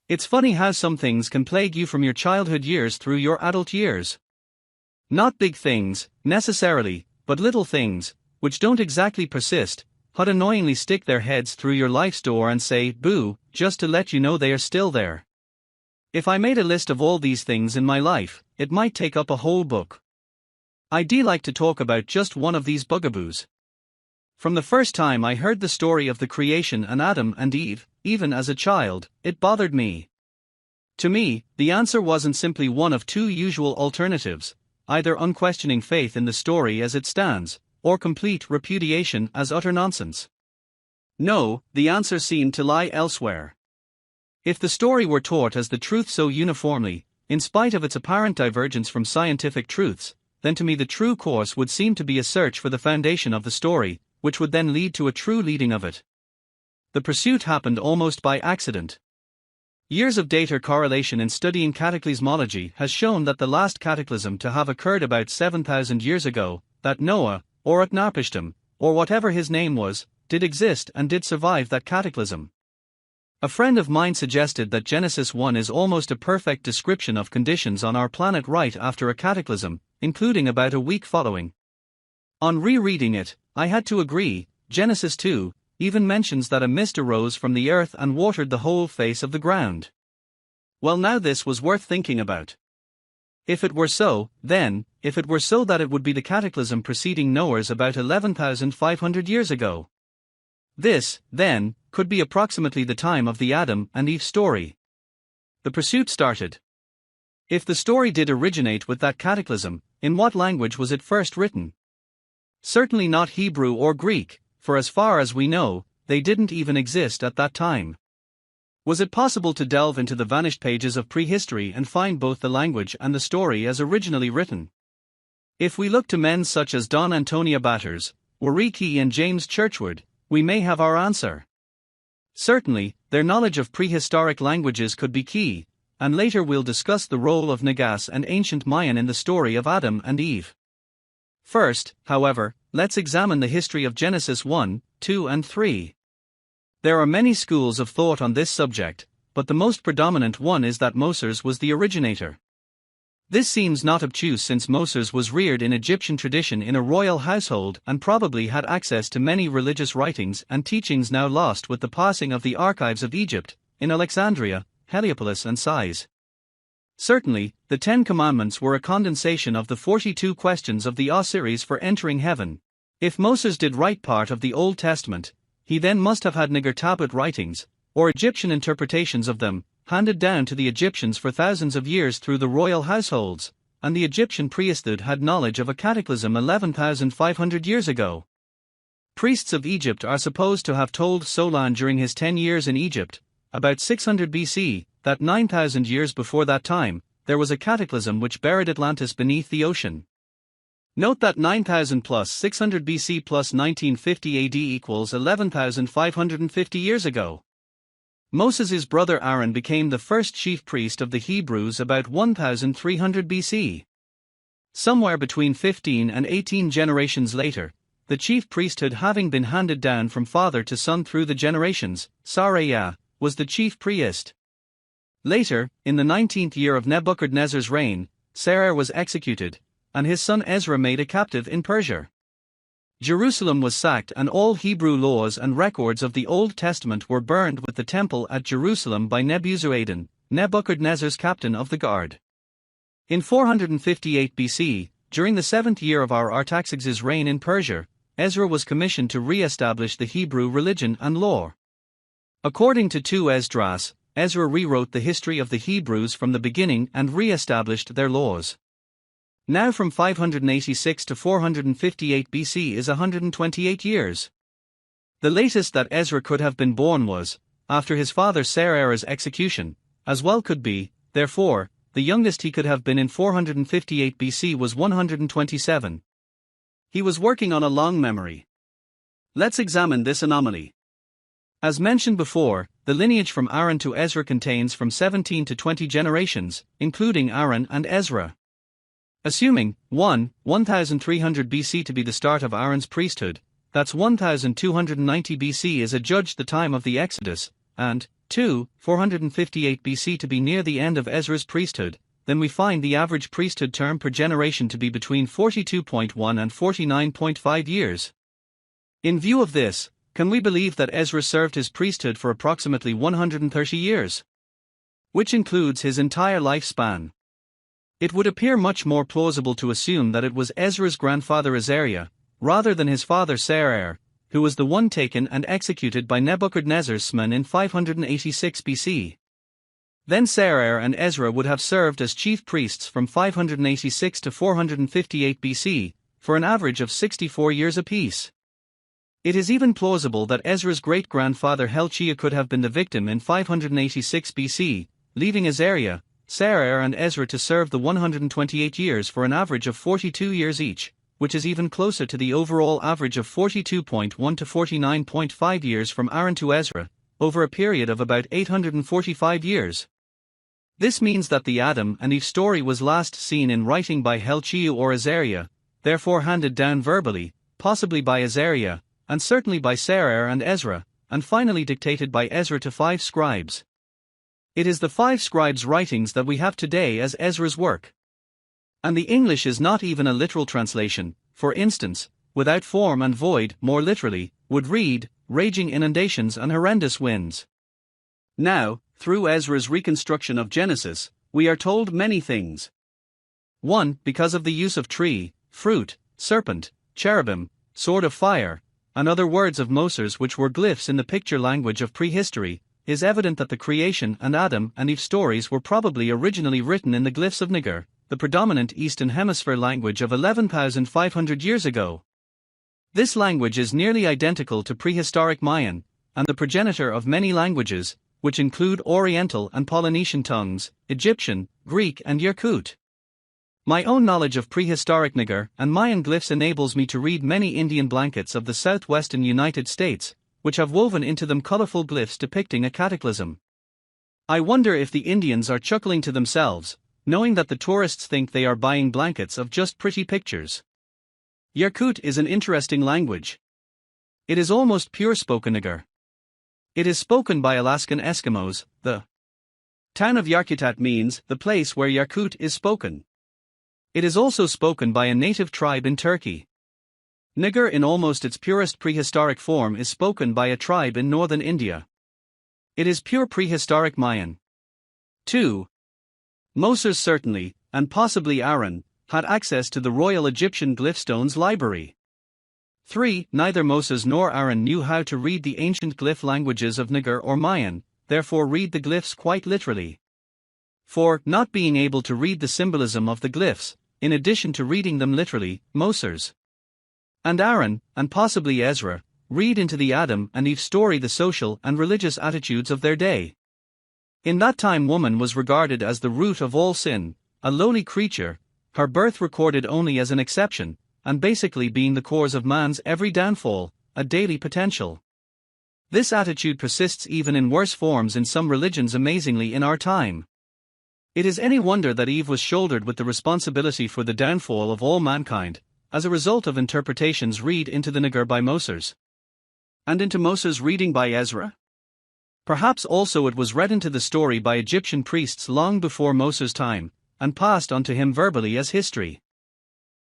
It's funny how some things can plague you from your childhood years through your adult years. Not big things, necessarily, but little things, which don't exactly persist, but annoyingly stick their heads through your life's door and say, boo, just to let you know they are still there. If I made a list of all these things in my life, it might take up a whole book. I'd like to talk about just one of these bugaboos. From the first time I heard the story of the creation and Adam and Eve, even as a child, it bothered me. To me, the answer wasn't simply one of two usual alternatives, either unquestioning faith in the story as it stands, or complete repudiation as utter nonsense. No, the answer seemed to lie elsewhere. If the story were taught as the truth so uniformly, in spite of its apparent divergence from scientific truths, then to me the true course would seem to be a search for the foundation of the story, which would then lead to a true leading of it. The pursuit happened almost by accident. Years of data correlation in studying cataclysmology has shown that the last cataclysm to have occurred about 7,000 years ago, that Noah, or Utnapishtim, or whatever his name was, did exist and did survive that cataclysm. A friend of mine suggested that Genesis 1 is almost a perfect description of conditions on our planet right after a cataclysm, including about a week following. On rereading it, I had to agree. Genesis 2 even mentions that a mist arose from the earth and watered the whole face of the ground. Well, now this was worth thinking about. If it were so, then, if it were so that it would be the cataclysm preceding Noah's about 11,500 years ago. This, then, could be approximately the time of the Adam and Eve story. The pursuit started. If the story did originate with that cataclysm, in what language was it first written? Certainly not Hebrew or Greek, for as far as we know, they didn't even exist at that time. Was it possible to delve into the vanished pages of prehistory and find both the language and the story as originally written? If we look to men such as Don Antonia Batters, Wariki and James Churchward, we may have our answer. Certainly, their knowledge of prehistoric languages could be key, and later we'll discuss the role of Nagas and ancient Mayan in the story of Adam and Eve. First, however, let's examine the history of Genesis 1, 2 and 3. There are many schools of thought on this subject, but the most predominant one is that Moses was the originator. This seems not obtuse since Moses was reared in Egyptian tradition in a royal household and probably had access to many religious writings and teachings now lost with the passing of the archives of Egypt, in Alexandria, Heliopolis and Sais. Certainly, the 10 Commandments were a condensation of the 42 questions of the series for entering heaven. If Moses did write part of the Old Testament, he then must have had Nigar tablet writings, or Egyptian interpretations of them, handed down to the Egyptians for thousands of years through the royal households, and the Egyptian priesthood had knowledge of a cataclysm 11,500 years ago. Priests of Egypt are supposed to have told Solon during his 10 years in Egypt, about 600 BC, that 9,000 years before that time, there was a cataclysm which buried Atlantis beneath the ocean. Note that 9,000 plus 600 BC plus 1950 AD equals 11,550 years ago. Moses' brother Aaron became the first chief priest of the Hebrews about 1,300 BC. Somewhere between 15 and 18 generations later, the chief priesthood having been handed down from father to son through the generations, Azariah was the chief priest. Later, in the 19th year of Nebuchadnezzar's reign, Sarah was executed, and his son Ezra made a captive in Persia. Jerusalem was sacked and all Hebrew laws and records of the Old Testament were burned with the temple at Jerusalem by Nebuzaradan, Nebuchadnezzar's captain of the guard. In 458 BC, during the 7th year of our Artaxerxes' reign in Persia, Ezra was commissioned to re-establish the Hebrew religion and law. According to 2 Esdras, Ezra rewrote the history of the Hebrews from the beginning and re-established their laws. Now from 586 to 458 BC is 128 years. The latest that Ezra could have been born was, after his father Sarah's execution, as well could be, therefore, the youngest he could have been in 458 BC was 127. He was working on a long memory. Let's examine this anomaly. As mentioned before, the lineage from Aaron to Ezra contains from 17 to 20 generations, including Aaron and Ezra. Assuming 1,300 BC to be the start of Aaron's priesthood, that's 1,290 BC is adjudged the time of the Exodus, and 2, 458 BC to be near the end of Ezra's priesthood, then we find the average priesthood term per generation to be between 42.1 and 49.5 years. In view of this, can we believe that Ezra served his priesthood for approximately 130 years? Which includes his entire lifespan. It would appear much more plausible to assume that it was Ezra's grandfather Azariah, rather than his father Sarah, who was the one taken and executed by Nebuchadnezzar's men in 586 BC. Then Sarah and Ezra would have served as chief priests from 586 to 458 BC, for an average of 64 years apiece. It is even plausible that Ezra's great-grandfather Hilkiah could have been the victim in 586 BC, leaving Azariah, Sarah and Ezra to serve the 128 years for an average of 42 years each, which is even closer to the overall average of 42.1 to 49.5 years from Aaron to Ezra, over a period of about 845 years. This means that the Adam and Eve story was last seen in writing by Hilkiah or Azariah, therefore handed down verbally, possibly by Azariah, and certainly by Sarah and Ezra, and finally dictated by Ezra to 5 scribes. It is the 5 scribes' writings that we have today as Ezra's work. And the English is not even a literal translation. For instance, without form and void, more literally, would read, raging inundations and horrendous winds. Now, through Ezra's reconstruction of Genesis, we are told many things. 1. Because of the use of tree, fruit, serpent, cherubim, sword of fire, and other words of Moses which were glyphs in the picture language of prehistory, is evident that the creation and Adam and Eve stories were probably originally written in the glyphs of Naga, the predominant Eastern Hemisphere language of 11,500 years ago. This language is nearly identical to prehistoric Mayan, and the progenitor of many languages, which include Oriental and Polynesian tongues, Egyptian, Greek and Yakut. My own knowledge of prehistoric Naga and Mayan glyphs enables me to read many Indian blankets of the southwestern United States, which have woven into them colorful glyphs depicting a cataclysm. I wonder if the Indians are chuckling to themselves, knowing that the tourists think they are buying blankets of just pretty pictures. Yakut is an interesting language. It is almost pure spoken Naga. It is spoken by Alaskan Eskimos. The town of Yakutat means the place where Yakut is spoken. It is also spoken by a native tribe in Turkey. Naga in almost its purest prehistoric form is spoken by a tribe in northern India. It is pure prehistoric Mayan. 2. Moses certainly, and possibly Aaron, had access to the royal Egyptian glyphstones library. 3. Neither Moses nor Aaron knew how to read the ancient glyph languages of Naga or Mayan, therefore read the glyphs quite literally. 4. Not being able to read the symbolism of the glyphs, in addition to reading them literally, Moses and Aaron, and possibly Ezra, read into the Adam and Eve story the social and religious attitudes of their day. In that time woman was regarded as the root of all sin, a lowly creature, her birth recorded only as an exception, and basically being the cause of man's every downfall, a daily potential. This attitude persists even in worse forms in some religions amazingly in our time. It is any wonder that Eve was shouldered with the responsibility for the downfall of all mankind, as a result of interpretations read into the Naga by Moses. And into Moses' reading by Ezra? Perhaps also it was read into the story by Egyptian priests long before Moses' time, and passed on to him verbally as history.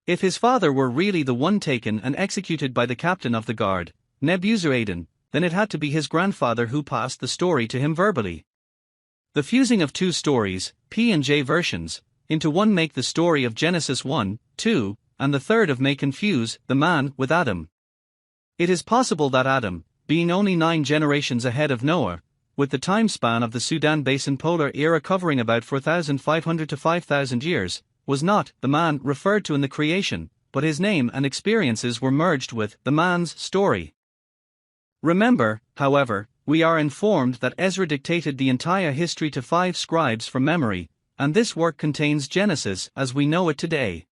If his father were really the one taken and executed by the captain of the guard, Nebuchadnezzar, then it had to be his grandfather who passed the story to him verbally. The fusing of 2 stories, P and J versions, into one make the story of Genesis 1, 2, and the third of may confuse the man with Adam. It is possible that Adam, being only 9 generations ahead of Noah, with the time span of the Sudan Basin polar era covering about 4,500 to 5,000 years, was not the man referred to in the creation, but his name and experiences were merged with the man's story. Remember, however, we are informed that Ezra dictated the entire history to 5 scribes from memory, and this work contains Genesis as we know it today.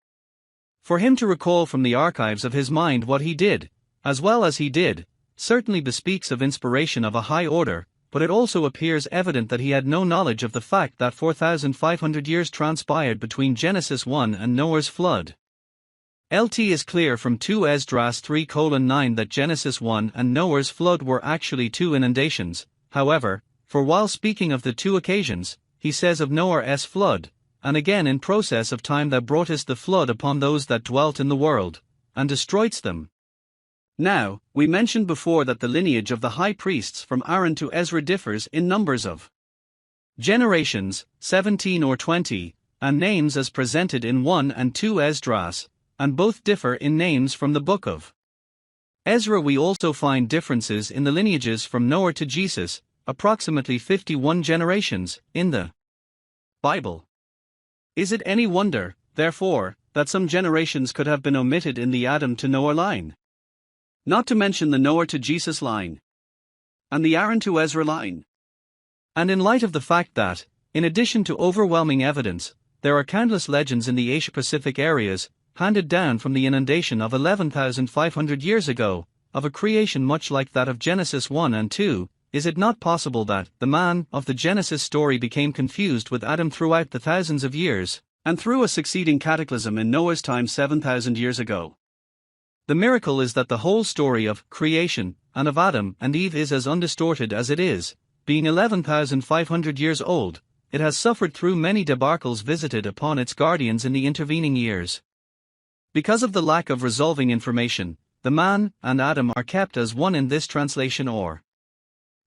For him to recall from the archives of his mind what he did, as well as he did, certainly bespeaks of inspiration of a high order, but it also appears evident that he had no knowledge of the fact that 4,500 years transpired between Genesis 1 and Noah's flood. LT is clear from 2 Esdras 3:9 that Genesis 1 and Noah's flood were actually 2 inundations. However, for while speaking of the two occasions, he says of Noah's flood, and again in process of time thou broughtest the flood upon those that dwelt in the world, and destroyedst them. Now, we mentioned before that the lineage of the high priests from Aaron to Ezra differs in numbers of generations, 17 or 20, and names as presented in 1 and 2 Esdras, and both differ in names from the book of Ezra. We also find differences in the lineages from Noah to Jesus, approximately 51 generations, in the Bible. Is it any wonder, therefore, that some generations could have been omitted in the Adam to Noah line? Not to mention the Noah to Jesus line, and the Aaron to Ezra line. And in light of the fact that, in addition to overwhelming evidence, there are countless legends in the Asia-Pacific areas, handed down from the inundation of 11,500 years ago, of a creation much like that of Genesis 1 and 2, is it not possible that the man of the Genesis story became confused with Adam throughout the thousands of years, and through a succeeding cataclysm in Noah's time 7,000 years ago? The miracle is that the whole story of creation, and of Adam and Eve is as undistorted as it is, being 11,500 years old, it has suffered through many debacles visited upon its guardians in the intervening years. Because of the lack of resolving information, the man and Adam are kept as one in this translation or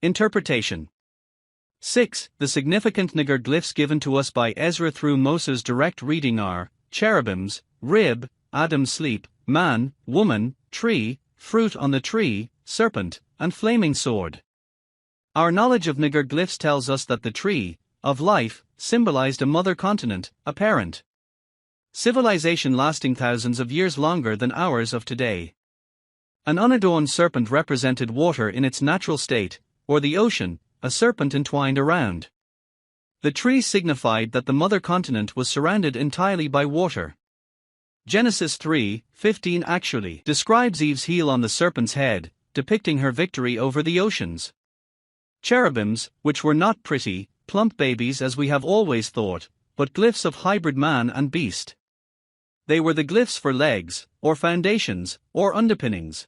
interpretation. 6. The significant Naga glyphs given to us by Ezra through Moses' direct reading are cherubims, rib, Adam's sleep, man, woman, tree, fruit on the tree, serpent, and flaming sword. Our knowledge of Naga glyphs tells us that the tree of life symbolized a mother continent, a parent civilization lasting thousands of years longer than ours of today. An unadorned serpent represented water in its natural state, or the ocean, a serpent entwined around. The tree signified that the mother continent was surrounded entirely by water. Genesis 3:15 actually describes Eve's heel on the serpent's head, depicting her victory over the oceans. Cherubims, which were not pretty, plump babies as we have always thought, but glyphs of hybrid man and beast. They were the glyphs for legs, or foundations, or underpinnings.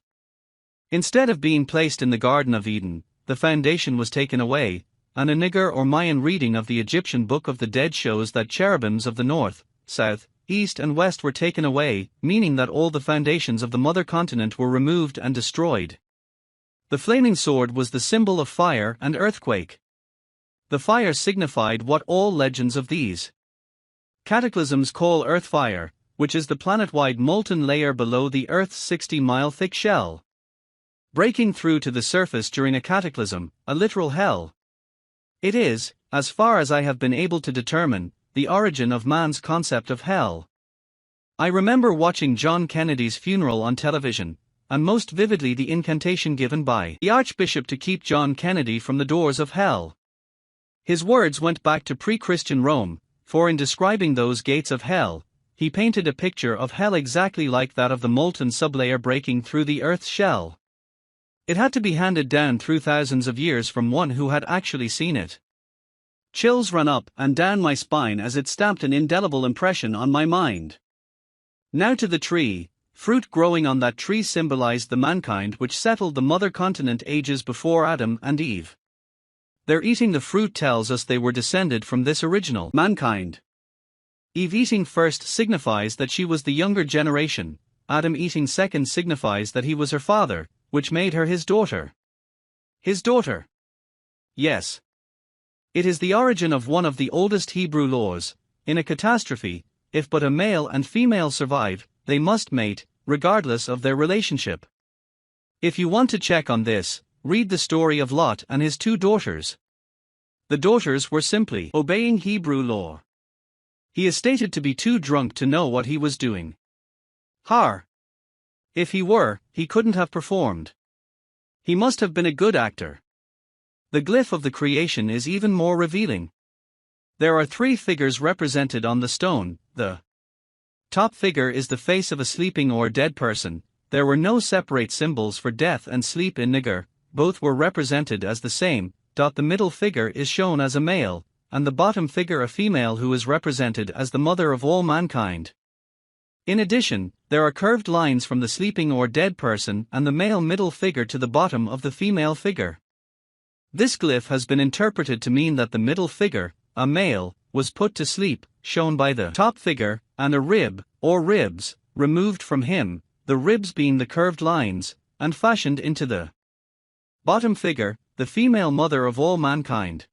Instead of being placed in the Garden of Eden, the foundation was taken away, and a Naga or Mayan reading of the Egyptian Book of the Dead shows that cherubims of the north, south, east and west were taken away, meaning that all the foundations of the mother continent were removed and destroyed. The flaming sword was the symbol of fire and earthquake. The fire signified what all legends of these cataclysms call earth fire, which is the planet-wide molten layer below the Earth's 60-mile thick shell, breaking through to the surface during a cataclysm, a literal hell. It is, as far as I have been able to determine, the origin of man's concept of hell. I remember watching John Kennedy's funeral on television, and most vividly the incantation given by the Archbishop to keep John Kennedy from the doors of hell. His words went back to pre-Christian Rome, for in describing those gates of hell, he painted a picture of hell exactly like that of the molten sublayer breaking through the Earth's shell. It had to be handed down through thousands of years from one who had actually seen it. Chills ran up and down my spine as it stamped an indelible impression on my mind. Now to the tree. Fruit growing on that tree symbolized the mankind which settled the mother continent ages before Adam and Eve. Their eating the fruit tells us they were descended from this original mankind. Eve eating first signifies that she was the younger generation, Adam eating second signifies that he was her father, which made her his daughter. His daughter. Yes. It is the origin of one of the oldest Hebrew laws. In a catastrophe, if but a male and female survive, they must mate, regardless of their relationship. If you want to check on this, read the story of Lot and his two daughters. The daughters were simply obeying Hebrew law. He is stated to be too drunk to know what he was doing. Har. If he were, he couldn't have performed. He must have been a good actor. The glyph of the creation is even more revealing. There are three figures represented on the stone. The top figure is the face of a sleeping or dead person. There were no separate symbols for death and sleep in Naga, both were represented as the same. The middle figure is shown as a male, and the bottom figure a female who is represented as the mother of all mankind. In addition, there are curved lines from the sleeping or dead person and the male middle figure to the bottom of the female figure. This glyph has been interpreted to mean that the middle figure, a male, was put to sleep, shown by the top figure, and a rib, or ribs, removed from him, the ribs being the curved lines, and fashioned into the bottom figure, the female mother of all mankind.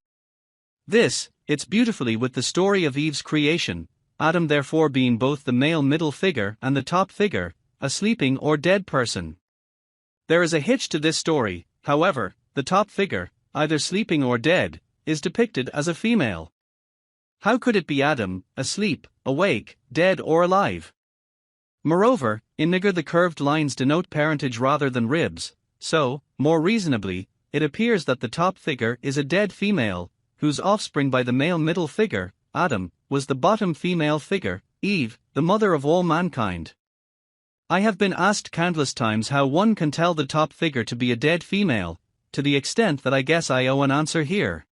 This, it's beautifully with the story of Eve's creation, Adam therefore being both the male middle figure and the top figure, a sleeping or dead person. There is a hitch to this story, however, the top figure, either sleeping or dead, is depicted as a female. How could it be Adam, asleep, awake, dead or alive? Moreover, in Naga the curved lines denote parentage rather than ribs, so, more reasonably, it appears that the top figure is a dead female, whose offspring by the male middle figure, Adam, was the bottom female figure, Eve, the mother of all mankind. I have been asked countless times how one can tell the top figure to be a dead female, to the extent that I guess I owe an answer here.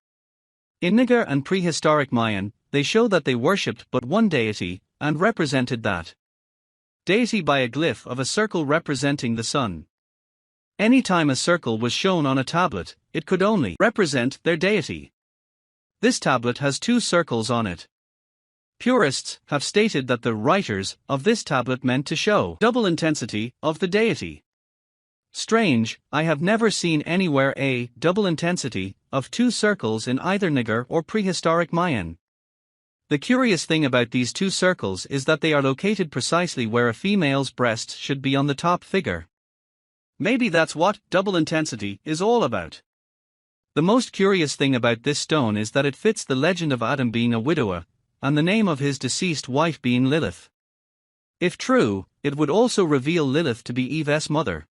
In Naga and prehistoric Mayan, they show that they worshipped but one deity, and represented that deity by a glyph of a circle representing the sun. Any time a circle was shown on a tablet, it could only represent their deity. This tablet has two circles on it. Purists have stated that the writers of this tablet meant to show double intensity of the deity. Strange, I have never seen anywhere a double intensity of two circles in either Naga or prehistoric Mayan. The curious thing about these two circles is that they are located precisely where a female's breasts should be on the top figure. Maybe that's what double intensity is all about. The most curious thing about this stone is that it fits the legend of Adam being a widower, and the name of his deceased wife being Lilith. If true, it would also reveal Lilith to be Eve's mother.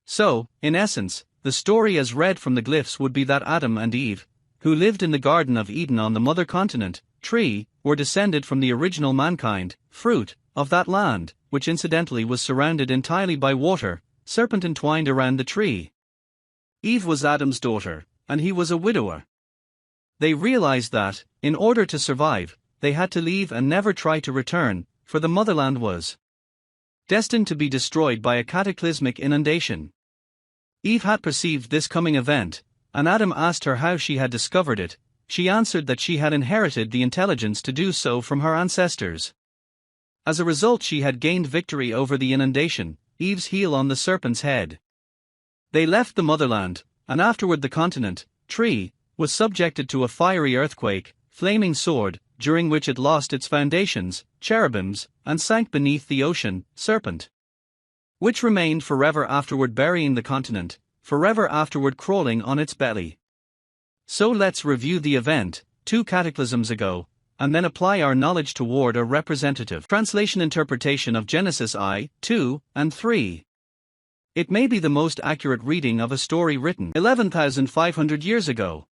So, in essence, the story as read from the glyphs would be that Adam and Eve, who lived in the Garden of Eden on the mother continent, tree, were descended from the original mankind, fruit, of that land, which incidentally was surrounded entirely by water, serpent entwined around the tree. Eve was Adam's daughter, and he was a widower. They realized that, in order to survive, they had to leave and never try to return, for the motherland was destined to be destroyed by a cataclysmic inundation. Eve had perceived this coming event, and Adam asked her how she had discovered it. She answered that she had inherited the intelligence to do so from her ancestors. As a result, she had gained victory over the inundation, Eve's heel on the serpent's head. They left the motherland, and afterward the continent, tree, was subjected to a fiery earthquake, flaming sword, during which it lost its foundations, cherubims, and sank beneath the ocean, serpent, which remained forever afterward burying the continent, forever afterward crawling on its belly. So let's review the event, 2 cataclysms ago, and then apply our knowledge toward a representative translation interpretation of Genesis I, 2, and 3. It may be the most accurate reading of a story written 11,500 years ago.